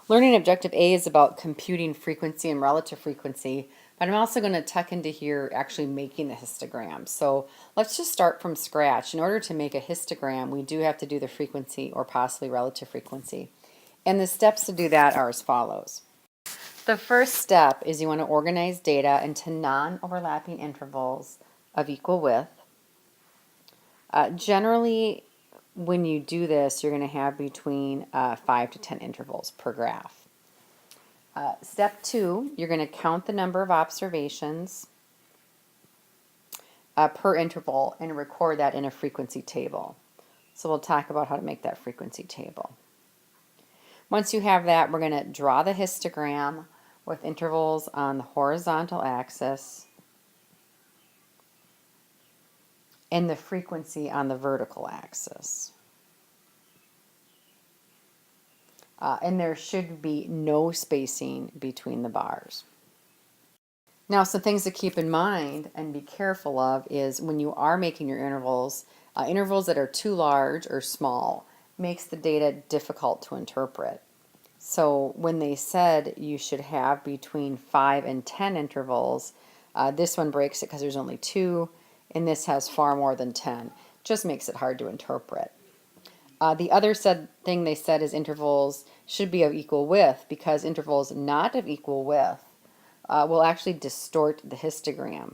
Learning Objective A is about computing frequency and relative frequency, but I'm also going to tuck into here actually making the histogram. So let's just start from scratch. In order to make a histogram, we do have to do the frequency or possibly relative frequency. And the steps to do that are as follows. The first step is you want to organize data into non-overlapping intervals of equal width. Generally, when you do this, you're going to have between 5 to 10 intervals per graph. Step 2, you're going to count the number of observations per interval and record that in a frequency table. So we'll talk about how to make that frequency table. Once you have that, we're going to draw the histogram with intervals on the horizontal axis and the frequency on the vertical axis. And there should be no spacing between the bars. Now, some things to keep in mind and be careful of is when you are making your intervals, intervals that are too large or small makes the data difficult to interpret. So when they said you should have between 5 and 10 intervals, this one breaks it because there's only 2, and this has far more than 10. Just makes it hard to interpret. The other thing they said is intervals should be of equal width, because intervals not of equal width will actually distort the histogram.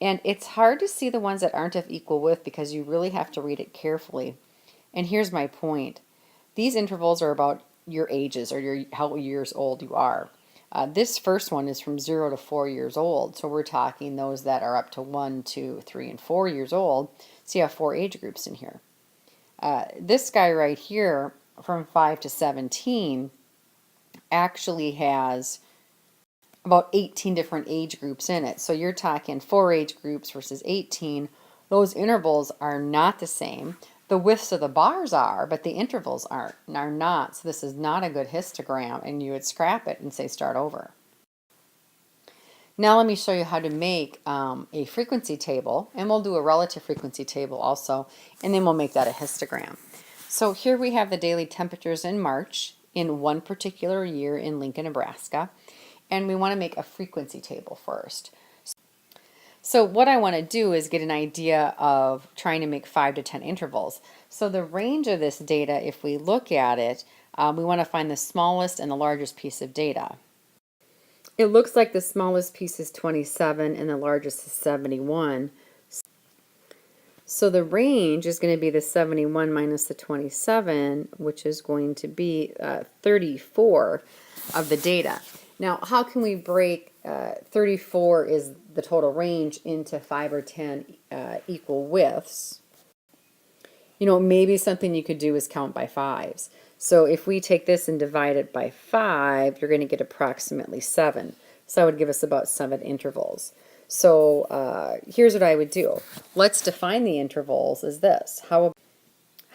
And it's hard to see the ones that aren't of equal width because you really have to read it carefully. And here's my point. These intervals are about your ages, or how years old you are. This first one is from 0 to 4 years old, so we're talking those that are up to 1, 2, 3, and 4 years old. So you have 4 age groups in here. This guy right here, from 5 to 17, actually has about 18 different age groups in it. So you're talking 4 age groups versus 18. Those intervals are not the same. The widths of the bars are, but the intervals are not. So this is not a good histogram, and you would scrap it and say start over. Now let me show you how to make a frequency table, and we'll do a relative frequency table also, and then we'll make that a histogram. So here we have the daily temperatures in March in one particular year in Lincoln, Nebraska, and we want to make a frequency table first. So what I want to do is get an idea of trying to make 5 to 10 intervals. So the range of this data, if we look at it, we want to find the smallest and the largest piece of data. It looks like the smallest piece is 27 and the largest is 71. So the range is going to be the 71 minus the 27, which is going to be 34 of the data. Now, how can we break 34 is the total range into 5 or 10 equal widths? You know, maybe something you could do is count by 5s. So if we take this and divide it by 5, you're going to get approximately 7. So that would give us about 7 intervals. So here's what I would do. Let's define the intervals as this. How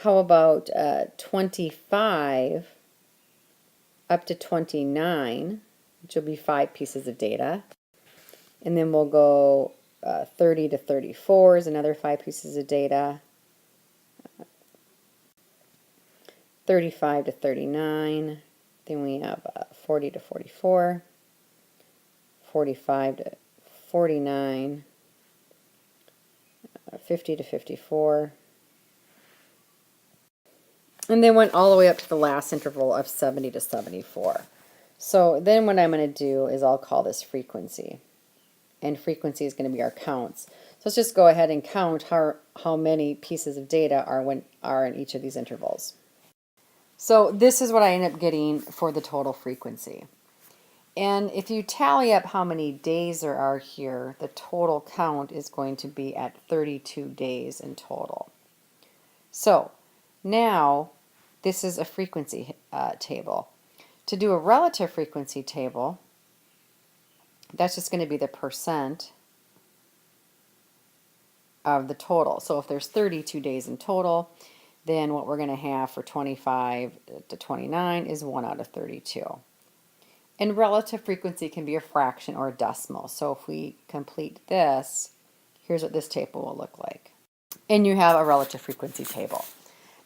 about 25 up to 29, which will be 5 pieces of data. And then we'll go 30 to 34 is another 5 pieces of data. 35 to 39. Then we have 40 to 44. 45 to 49. 50 to 54. And then went all the way up to the last interval of 70 to 74. So then what I'm going to do is I'll call this frequency. And frequency is going to be our counts. So let's just go ahead and count how many pieces of data are in each of these intervals. So this is what I end up getting for the total frequency. And if you tally up how many days there are here, the total count is going to be at 32 days in total. So now this is a frequency table. To do a relative frequency table, that's just going to be the percent of the total. So if there's 32 days in total, then what we're going to have for 25 to 29 is 1 out of 32. And relative frequency can be a fraction or a decimal. So if we complete this, here's what this table will look like. And you have a relative frequency table.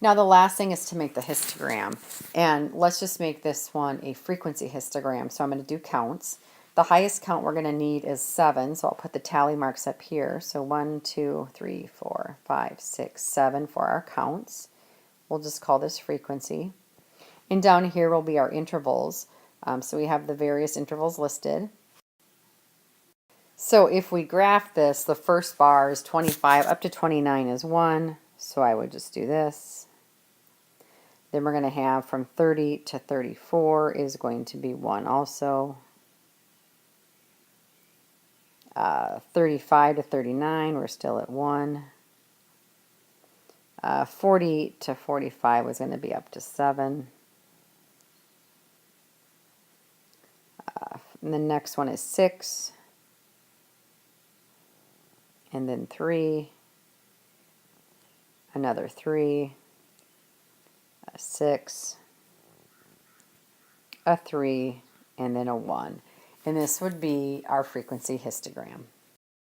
Now the last thing is to make the histogram. And let's just make this one a frequency histogram. So I'm going to do counts. The highest count we're going to need is 7, so I'll put the tally marks up here. So 1, 2, 3, 4, 5, 6, 7 for our counts. We'll just call this frequency. And down here will be our intervals. So we have the various intervals listed. So if we graph this, the first bar is 25 up to 29 is 1. So I would just do this. Then we're going to have from 30 to 34 is going to be 1 also. 35 to 39, we're still at 1. 40 to 45 was going to be up to 7. And the next one is 6. And then 3. Another 3. A 6. A 3. And then a 1. And this would be our frequency histogram.